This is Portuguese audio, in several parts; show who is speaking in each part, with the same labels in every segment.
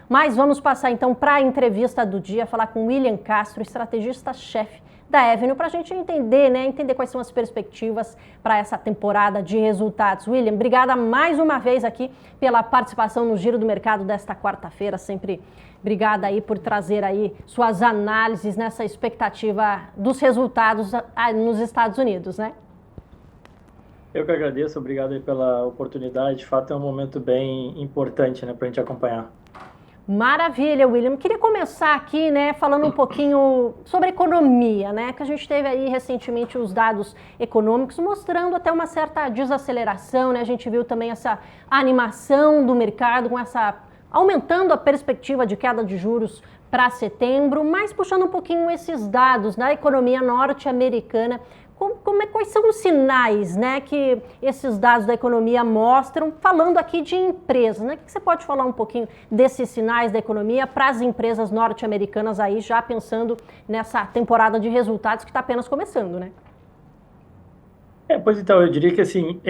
Speaker 1: Mas vamos passar então para a entrevista do dia, falar com William Castro, estrategista-chefe da Avenue, para a gente entender, entender quais são as perspectivas para essa temporada de resultados. William, obrigada mais uma vez aqui pela participação no Giro do Mercado desta quarta-feira, sempre obrigada aí por trazer aí suas análises nessa expectativa dos resultados nos Estados Unidos, né?
Speaker 2: Eu que agradeço, obrigado aí pela oportunidade. De fato, é um momento bem importante, para a gente acompanhar.
Speaker 1: Maravilha, William. Queria começar aqui, falando um pouquinho sobre a economia, que a gente teve aí recentemente os dados econômicos mostrando até uma certa desaceleração, A gente viu também essa animação do mercado com aumentando a perspectiva de queda de juros para setembro, mas puxando um pouquinho esses dados da economia norte-americana. Quais são os sinais, que esses dados da economia mostram, falando aqui de empresas, O que você pode falar um pouquinho desses sinais da economia para as empresas norte-americanas aí, já pensando nessa temporada de resultados que está apenas começando,
Speaker 2: Pois então, eu diria que assim,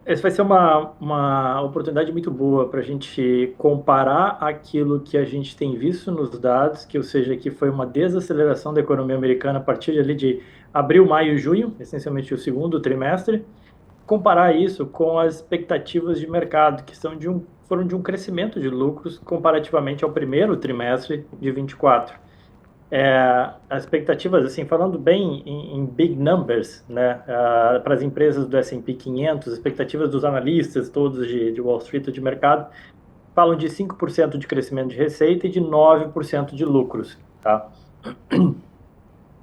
Speaker 2: essa vai ser uma oportunidade muito boa para a gente comparar aquilo que a gente tem visto nos dados, ou seja, que foi uma desaceleração da economia americana a partir ali de abril, maio e junho, essencialmente o segundo trimestre, comparar isso com as expectativas de mercado, que foram de um crescimento de lucros comparativamente ao primeiro trimestre de 24. As expectativas, assim, falando bem em big numbers, para as empresas do S&P 500, as expectativas dos analistas todos de Wall Street, de mercado, falam de 5% de crescimento de receita e de 9% de lucros, tá?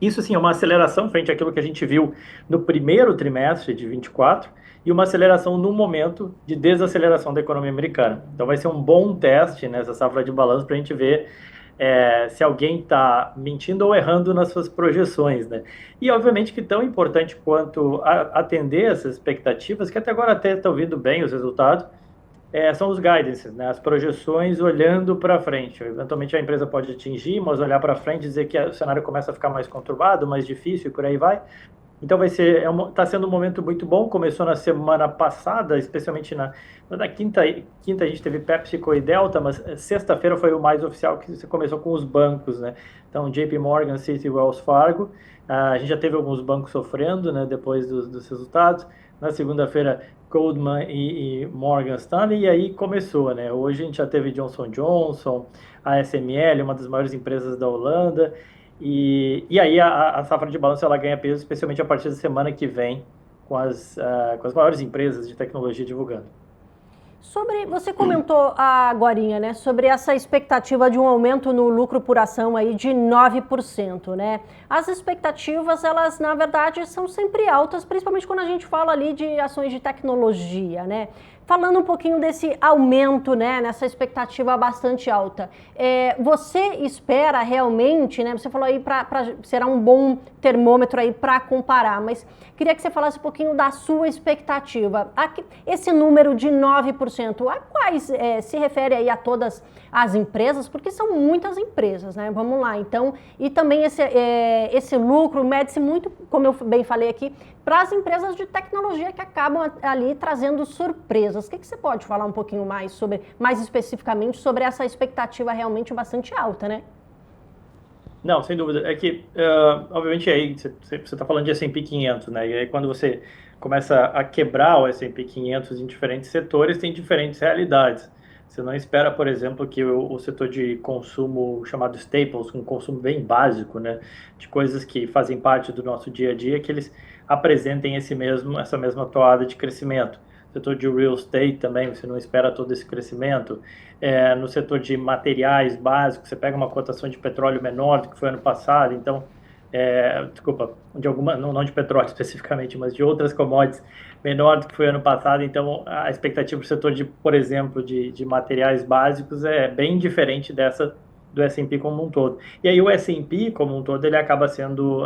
Speaker 2: Isso, sim, é uma aceleração frente àquilo que a gente viu no primeiro trimestre de 24 e uma aceleração no momento de desaceleração da economia americana. Então, vai ser um bom teste nessa safra de balanço para a gente ver se alguém está mentindo ou errando nas suas projeções, E, obviamente, que tão importante quanto atender essas expectativas, que até agora estão vindo bem os resultados, são os guidances, as projeções olhando para frente. Eventualmente a empresa pode atingir, mas olhar para frente e dizer que o cenário começa a ficar mais conturbado, mais difícil e por aí vai. Então está sendo um momento muito bom. Começou na semana passada, especialmente na quinta a gente teve PepsiCo e Delta, mas sexta-feira foi o mais oficial, que você começou com os bancos, Então JP Morgan, Citi e Wells Fargo. A gente já teve alguns bancos sofrendo, depois dos resultados. Na segunda-feira, Goldman e Morgan Stanley, e aí começou, Hoje a gente já teve Johnson & Johnson, a ASML, uma das maiores empresas da Holanda, e aí a safra de balanço ela ganha peso, especialmente a partir da semana que vem, com as maiores empresas de tecnologia divulgando.
Speaker 1: Você comentou agorinha, sobre essa expectativa de um aumento no lucro por ação aí de 9%, As expectativas, elas, na verdade, são sempre altas, principalmente quando a gente fala ali de ações de tecnologia, Falando um pouquinho desse aumento, nessa expectativa bastante alta, você espera realmente, Você falou aí será um bom termômetro aí para comparar, mas queria que você falasse um pouquinho da sua expectativa. Esse número de 9%, a quais se refere aí a todas as empresas? Porque são muitas empresas, Vamos lá, então, e também esse lucro mede-se muito, como eu bem falei aqui, para as empresas de tecnologia que acabam ali trazendo surpresas. O que você pode falar um pouquinho mais especificamente sobre essa expectativa realmente bastante alta,
Speaker 2: Não, sem dúvida. É que, obviamente, aí você está falando de S&P 500, E aí quando você começa a quebrar o S&P 500 em diferentes setores, tem diferentes realidades. Você não espera, por exemplo, que o setor de consumo chamado staples, um consumo bem básico, de coisas que fazem parte do nosso dia a dia, que eles apresentem essa mesma toada de crescimento. No setor de real estate também, você não espera todo esse crescimento. No setor de materiais básicos, você pega uma cotação de petróleo menor do que foi ano passado, então, não de petróleo especificamente, mas de outras commodities, menor do que foi ano passado, então a expectativa para o setor por exemplo, de materiais básicos é bem diferente dessa do S&P como um todo. E aí o S&P como um todo, ele acaba sendo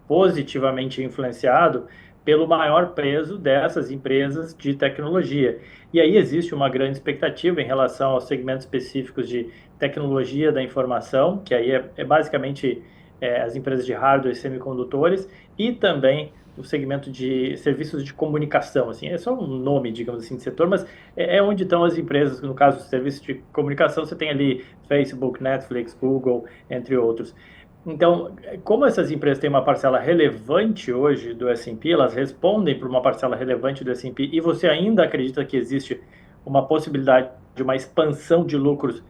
Speaker 2: positivamente influenciado pelo maior peso dessas empresas de tecnologia. E aí existe uma grande expectativa em relação aos segmentos específicos de tecnologia da informação, que aí é basicamente as empresas de hardware e semicondutores, e também o segmento de serviços de comunicação, assim, é só um nome, digamos assim, de setor, mas é onde estão as empresas, no caso, serviços de comunicação, você tem ali Facebook, Netflix, Google, entre outros. Então, como essas empresas têm uma parcela relevante hoje do S&P, elas respondem por uma parcela relevante do S&P, e você ainda acredita que existe uma possibilidade de uma expansão de lucros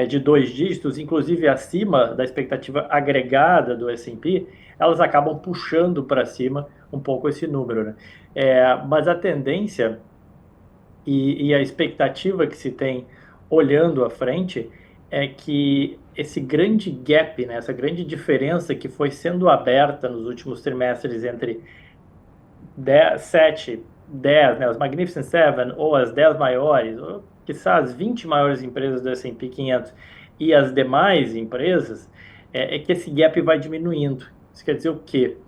Speaker 2: de 2 dígitos, inclusive acima da expectativa agregada do S&P, elas acabam puxando para cima um pouco esse número, né? Mas a tendência e a expectativa que se tem olhando à frente é que esse grande gap, né, essa grande diferença que foi sendo aberta nos últimos trimestres entre 10, 7, 10, né, os Magnificent Seven, ou as 10 maiores, ou quiçá as 20 maiores empresas do S&P 500 e as demais empresas, é que esse gap vai diminuindo. Isso quer dizer o quê?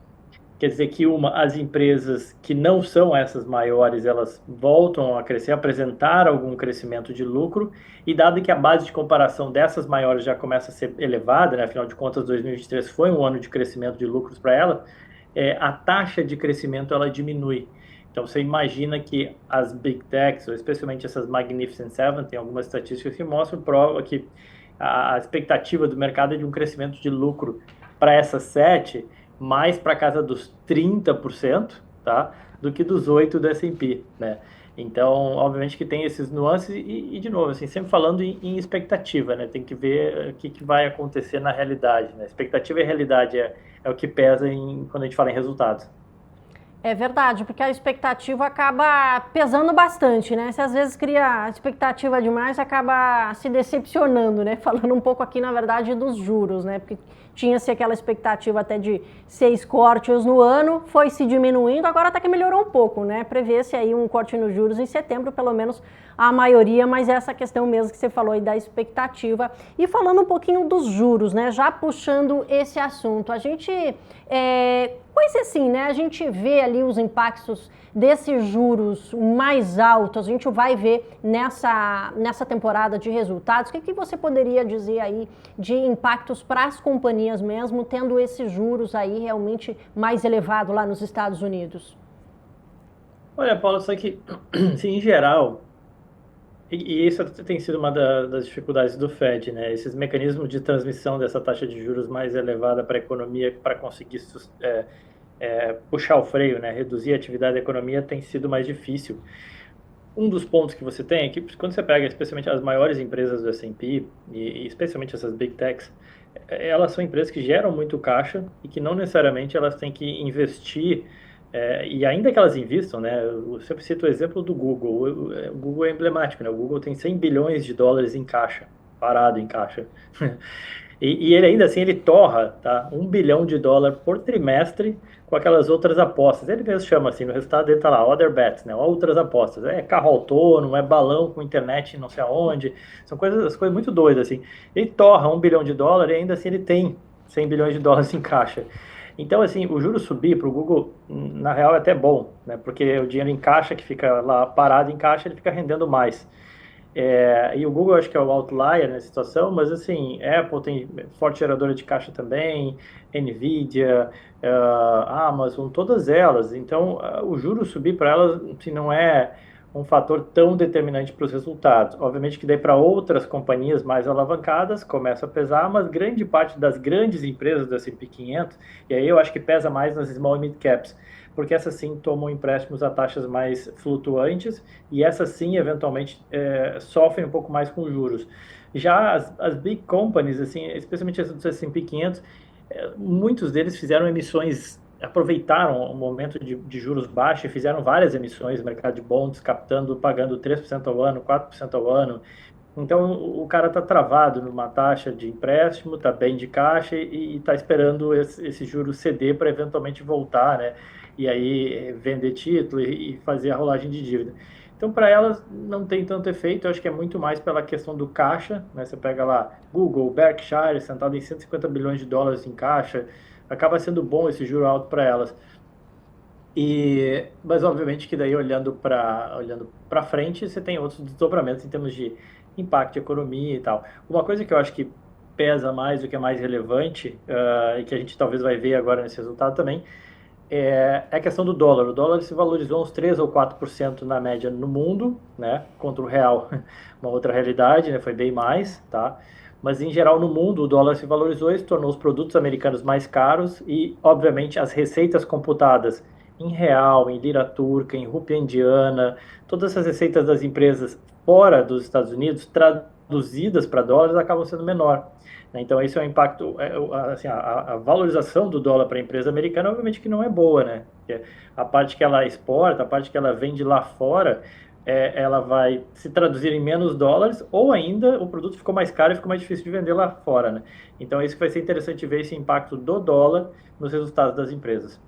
Speaker 2: Quer dizer que as empresas que não são essas maiores, elas voltam a crescer, apresentar algum crescimento de lucro, e dado que a base de comparação dessas maiores já começa a ser elevada, né, afinal de contas 2023 foi um ano de crescimento de lucros para ela, a taxa de crescimento ela diminui. Então você imagina que as Big Techs, ou especialmente essas Magnificent Seven, tem algumas estatísticas que mostram, prova que a expectativa do mercado é de um crescimento de lucro para essas 7 mais para casa dos 30%, tá? Do que dos 8 do S&P, né? Então, obviamente que tem esses nuances de novo, assim, sempre falando em expectativa, né? Tem que ver o que vai acontecer na realidade, né? Expectativa e realidade é o que pesa quando a gente fala em resultados.
Speaker 1: É verdade, porque a expectativa acaba pesando bastante, né? Se às vezes cria expectativa demais, acaba se decepcionando, né? Falando um pouco aqui, na verdade, dos juros, né? Porque tinha-se aquela expectativa até de 6 cortes no ano, foi se diminuindo, agora até que melhorou um pouco, né? Prevê-se aí um corte nos juros em setembro, pelo menos a maioria, mas essa questão mesmo que você falou aí da expectativa. E falando um pouquinho dos juros, né? Já puxando esse assunto, a gente... Pois assim, né? A gente vê ali os impactos desses juros mais altos, a gente vai ver nessa temporada de resultados. O que você poderia dizer aí de impactos para as companhias mesmo, tendo esses juros aí realmente mais elevado lá nos Estados Unidos?
Speaker 2: Olha, Paulo, só que, assim, em geral, e isso tem sido uma das dificuldades do Fed, né? Esses mecanismos de transmissão dessa taxa de juros mais elevada para a economia, para conseguir puxar o freio, né? Reduzir a atividade da economia tem sido mais difícil. Um dos pontos que você tem é que quando você pega especialmente as maiores empresas do S&P e especialmente essas Big Techs, elas são empresas que geram muito caixa e que não necessariamente elas têm que investir, e ainda que elas investam, né? Eu sempre cito o exemplo do Google. O Google é emblemático, né? O Google tem 100 bilhões de dólares em caixa, parado em caixa. E ele ainda assim, ele torra, tá, 1 bilhão de dólares por trimestre com aquelas outras apostas. Ele mesmo chama assim, no resultado dele tá lá, other bets, né, outras apostas. É carro autônomo, é balão com internet não sei aonde, são coisas muito doidas, assim. Ele torra 1 bilhão de dólares e ainda assim ele tem 100 bilhões de dólares em caixa. Então, assim, o juro subir para o Google, na real, é até bom, né, porque o dinheiro em caixa, que fica lá parado em caixa, ele fica rendendo mais. E o Google acho que é o outlier nessa situação, mas assim, Apple tem forte geradora de caixa também, Nvidia, Amazon, todas elas. Então, o juro subir para elas assim, não é um fator tão determinante para os resultados. Obviamente que daí para outras companhias mais alavancadas começa a pesar, mas grande parte das grandes empresas do S&P 500, e aí eu acho que pesa mais nas small e mid caps, porque essas sim tomam empréstimos a taxas mais flutuantes e essas sim eventualmente sofrem um pouco mais com juros. Já as big companies, assim, especialmente as do S&P 500, muitos deles fizeram emissões, aproveitaram o momento de juros baixos e fizeram várias emissões no mercado de bonds, pagando 3% ao ano, 4% ao ano. Então, o cara está travado numa taxa de empréstimo, está bem de caixa e está esperando esse juro ceder para eventualmente voltar, né? E aí vender título e fazer a rolagem de dívida. Então, para elas, não tem tanto efeito. Eu acho que é muito mais pela questão do caixa, né? Você pega lá Google, Berkshire, sentado em 150 bilhões de dólares em caixa, acaba sendo bom esse juro alto para elas. Mas obviamente que daí olhando para frente, você tem outros desdobramentos em termos de impacto de economia e tal. Uma coisa que eu acho que pesa mais, o que é mais relevante, e que a gente talvez vai ver agora nesse resultado também, é a questão do dólar. O dólar se valorizou uns 3 ou 4% na média no mundo, né, contra o real, uma outra realidade, né, foi bem mais, tá? Mas em geral no mundo o dólar se valorizou e se tornou os produtos americanos mais caros e, obviamente, as receitas computadas em real, em lira turca, em rúpia indiana, todas essas receitas das empresas fora dos Estados Unidos, traduzidas para dólares, acabam sendo menor. Né? Então, esse é o impacto, assim, a valorização do dólar para a empresa americana, obviamente que não é boa, né? Porque a parte que ela exporta, a parte que ela vende lá fora, ela vai se traduzir em menos dólares, ou ainda o produto ficou mais caro e ficou mais difícil de vender lá fora, né? Então, isso vai ser interessante ver esse impacto do dólar nos resultados das empresas.